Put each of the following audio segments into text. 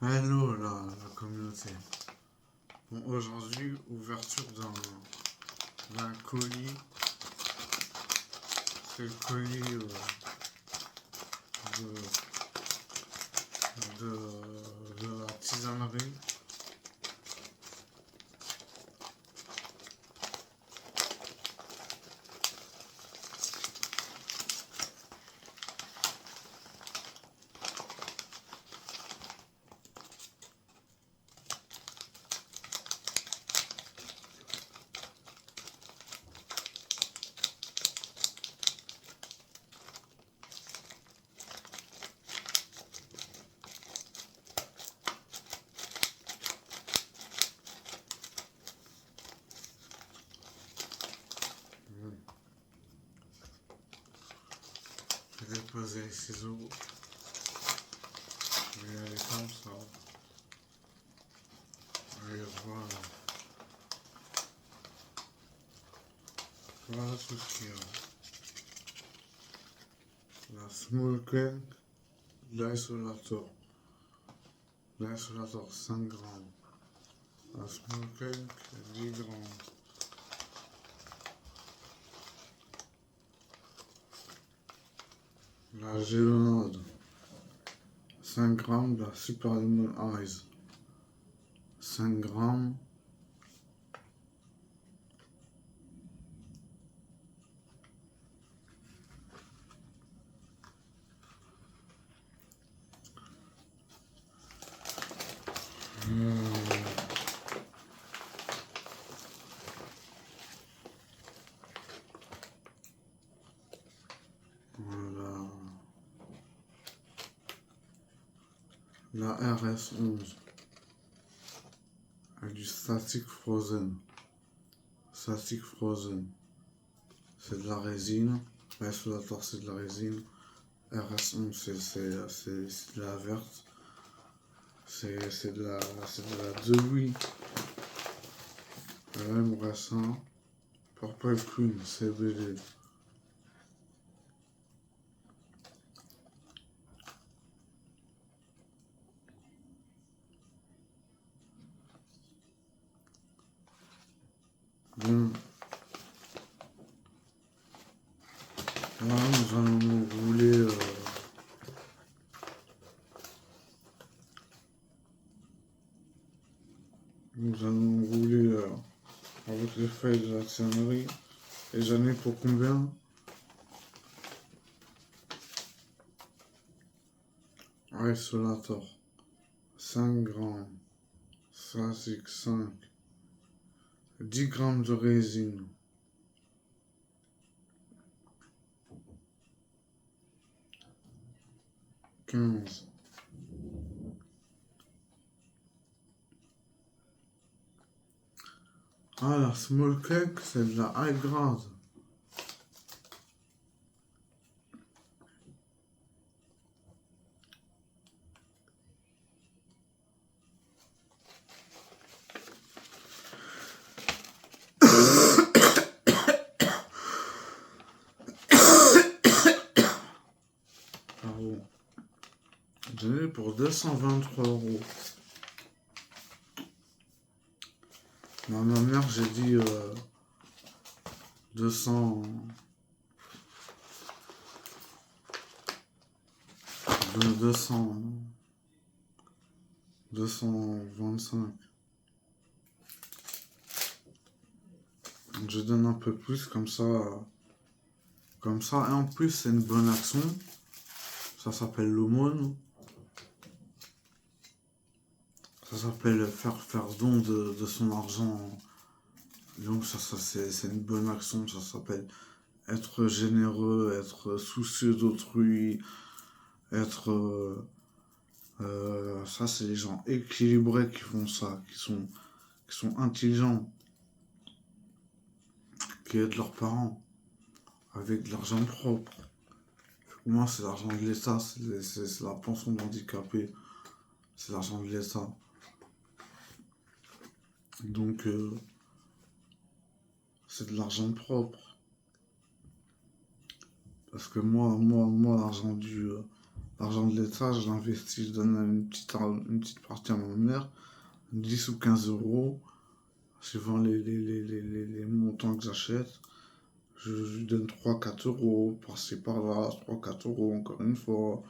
Hello la communauté. Bon, aujourd'hui, ouverture d'un colis. C'est le colis de la tisanerie. Je vais poser les ciseaux. Je vais aller comme ça. Et voilà. Voilà tout ce qu'il y a. La small cake, l'isolator. L'isolator 5 grammes. La small cake 10 grammes. La gélonade 5 grammes. La super lemon ice 5 grammes. Voilà. La RS11 avec du static frozen. Static frozen, c'est de la résine. L'isolator, c'est de la résine. RS11, c'est de la verte. C'est de la Dewey. Là, il me reste un. Purple Queen, CBD. Bon. Là, nous allons nous rouler. Nous allons rouler avec les feuilles de la tisanerie. Et j'en ai pour combien? Isolator 5 grammes. Static 5. 10 grammes de résine. 15. Ah, la small cake, c'est de la high grade. Pardon. J'en ai pour 223 €. À ma mère, j'ai dit 200. 225. Je donne un peu plus comme ça. Comme ça. Et en plus, c'est une bonne action. Ça s'appelle l'aumône. Ça s'appelle faire don de son argent. Donc ça c'est une bonne action. Ça s'appelle être généreux, être soucieux d'autrui, être... ça, c'est les gens équilibrés qui font ça, qui sont intelligents, qui aident leurs parents avec de l'argent propre. Moi, c'est l'argent de l'État, c'est la pension d'handicapé, c'est l'argent de l'État. Donc, c'est de l'argent propre. Parce que moi, L'argent de l'État, je l'investis, je donne une petite partie à ma mère, 10 ou 15 euros, suivant les montants que j'achète. Je lui donne 3 4 euros, par-ci par-là, 3 4 euros encore une fois.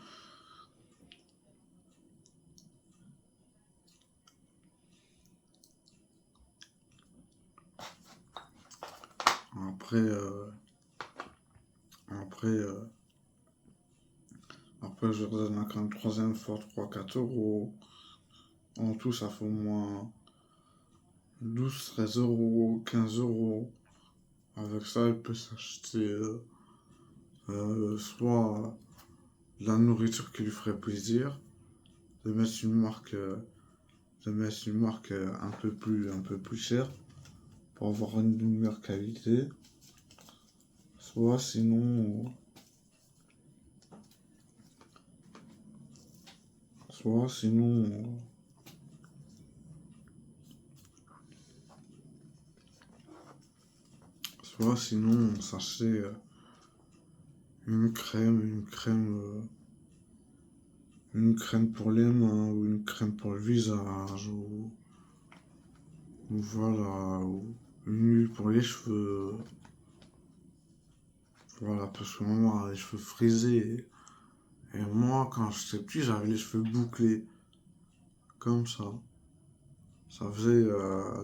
Après, après, après, je redonne encore une troisième fois 3 4 euros. En tout, ça fait au moins 12 13 euros, 15 euros. Avec ça, il peut s'acheter soit de la nourriture qui lui ferait plaisir, de mettre une marque, un peu plus chère pour avoir une meilleure qualité. Soit sinon, soit sinon, soit sinon, on s'achète une crème pour les mains ou une crème pour le visage ou voilà, ou une huile pour les cheveux. Voilà, parce que maman a les cheveux frisés. Et moi, quand j'étais petit, j'avais les cheveux bouclés, comme ça. Ça faisait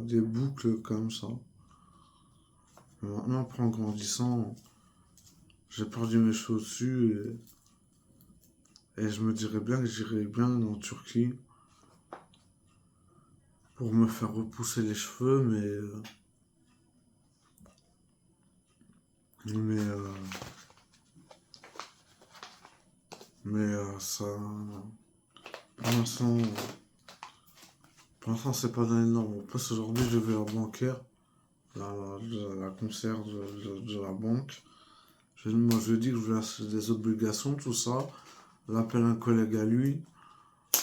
des boucles comme ça. Mais maintenant, après, en grandissant, j'ai perdu mes cheveux dessus et je me dirais bien que j'irais bien en Turquie pour me faire repousser les cheveux, mais, euh, ça, pour l'instant, pour l'instant, c'est pas dans les normes. En plus, aujourd'hui, je vais à la bancaire, la conseillère de la banque. Moi, je lui dis que je veux acheter des obligations, tout ça. Elle appelle un collègue à lui.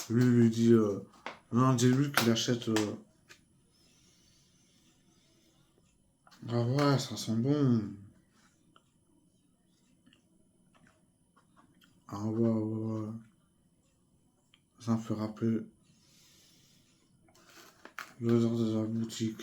Lui dit non, dis-lui qu'il achète. Ah ouais, ça sent bon. Ah ouais, ouais, ouais. Ça me fait rappeler l'odeur de la boutique.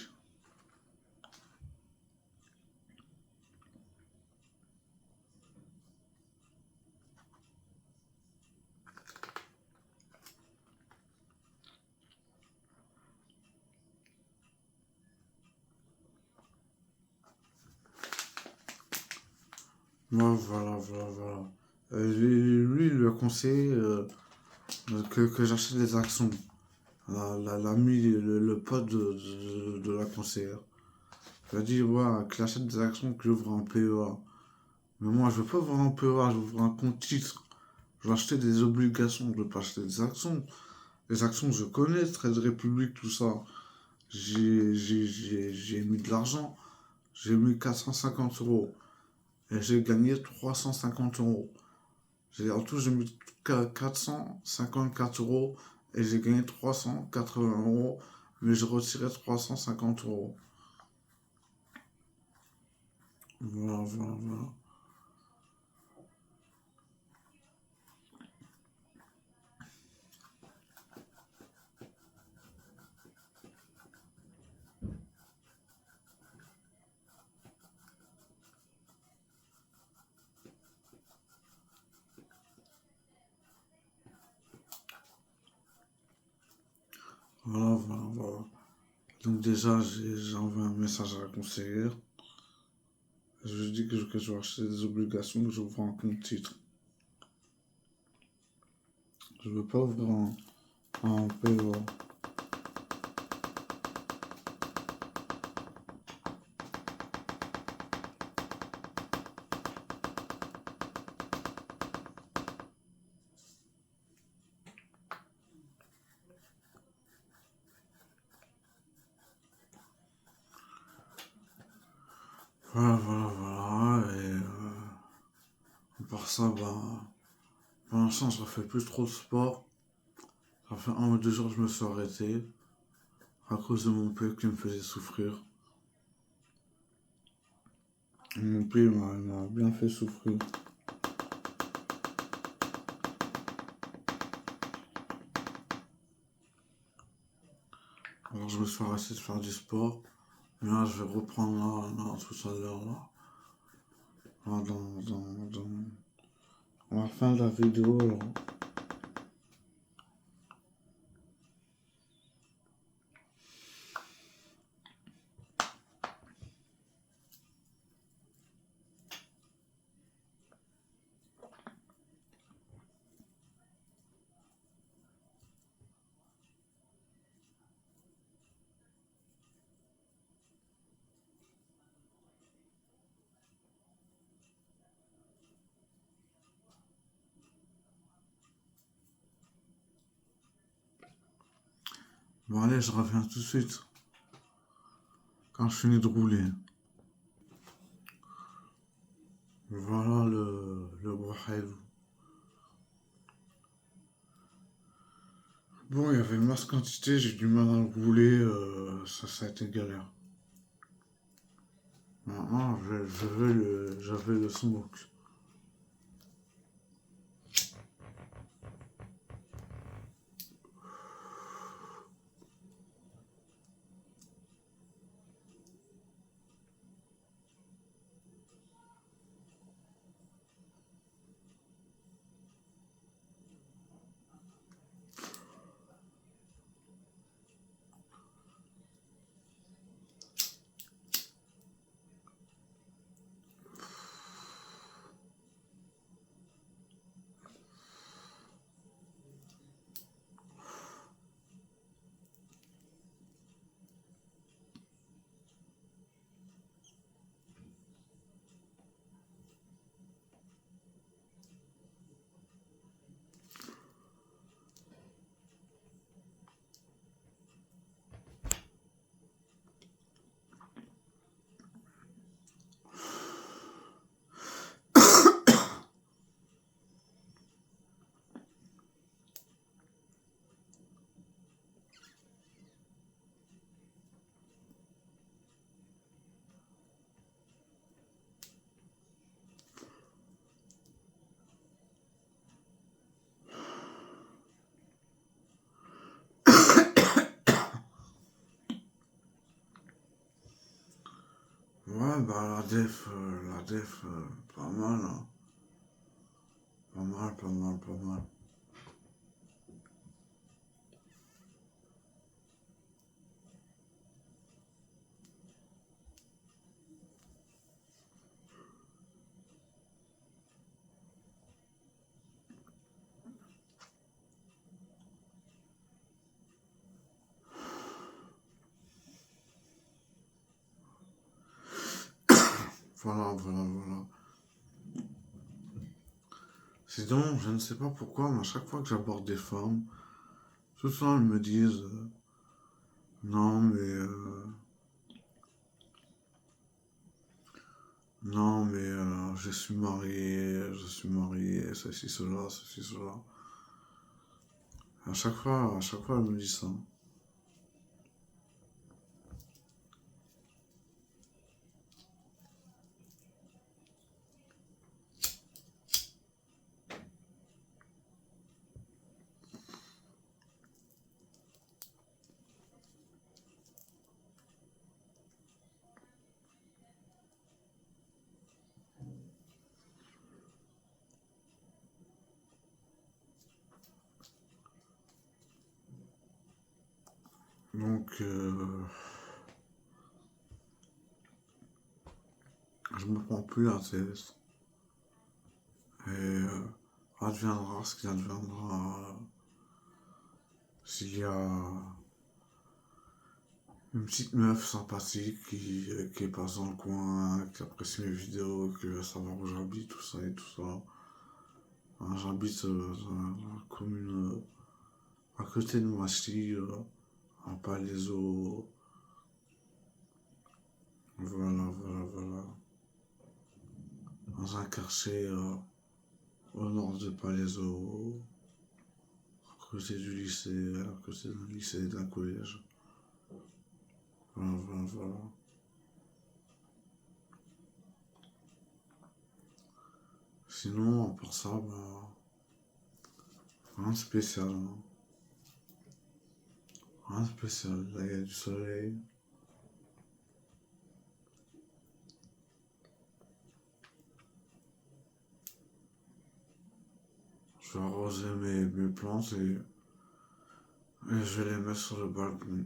Ouais, voilà, voilà, voilà. Il lui a conseillé que j'achète des actions. L'ami, le pote de la conseillère. Il a dit, ouais, qu'il achète des actions, qu'il ouvre un PEA. Mais moi, je veux pas ouvrir un PEA, je veux ouvrir un compte titre. Je veux acheter des obligations, je veux pas acheter des actions. Les actions, je connais, Trade Republic, tout ça. J'ai mis de l'argent. J'ai mis 450 euros. Et j'ai gagné 350 euros. En tout, j'ai mis 454 euros. Et j'ai gagné 380 euros. Mais j'ai retiré 350 euros. Voilà, voilà, voilà. Voilà, voilà, voilà. Donc déjà, j'ai envoyé un message à la conseillère. Je lui dis que je vais acheter des obligations, que je ouvre un compte titre. Je veux pas ouvrir un PEA. Voilà, voilà, voilà. Et à part ça, bah, pour l'instant, je refais plus trop de sport. Ça fait 1 ou 2 jours que je me suis arrêté à cause de mon pied qui me faisait souffrir. Mon pied m'a bien fait souffrir. Alors je me suis arrêté de faire du sport. Mais là, je vais reprendre là, tout à l'heure, là, à la fin de la vidéo, là. Bon, allez, je reviens tout de suite, quand je finis de rouler. Voilà le Brahel. Bon, il y avait une masse quantité, j'ai du mal à le rouler, ça a été galère. Maintenant, j'avais le smoke. Ouais, bah la def, pas mal, hein. Pas mal, pas mal, pas mal. Voilà, voilà, voilà. Sinon, je ne sais pas pourquoi, mais à chaque fois que j'aborde des femmes, tout le temps elles me disent non, non, mais je suis marié, ceci, cela. À chaque fois, elles me disent ça. Donc, je me prends plus la tête. Et adviendra ce qui adviendra. S'il y a une petite meuf sympathique qui passe dans le coin, qui apprécie mes vidéos, qui veut savoir où j'habite, tout ça et tout ça. Hein, j'habite dans la commune à côté de Massy, à Palaiseau. Voilà, voilà, voilà. Dans un quartier au nord de Palaiseau, à côté du lycée, à côté d'un lycée et d'un collège. Voilà, voilà, voilà. Sinon, à part ça, bah, rien de spécial, hein. Rien de spécial. Là, il y a du soleil. Je vais arroser mes plantes et je vais les mettre sur le balcon.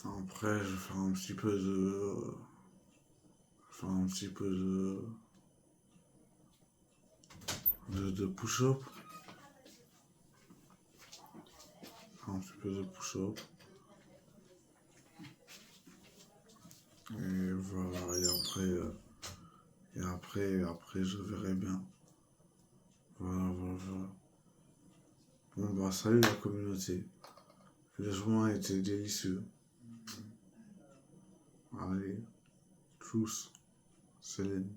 Après, je vais faire un petit peu de... faire un petit peu de push-up. Un petit peu de push-up. Et voilà, après, je verrai bien. Voilà. Bon, bah, salut la communauté. Le joint était délicieux. Allez, tchuss, Céline.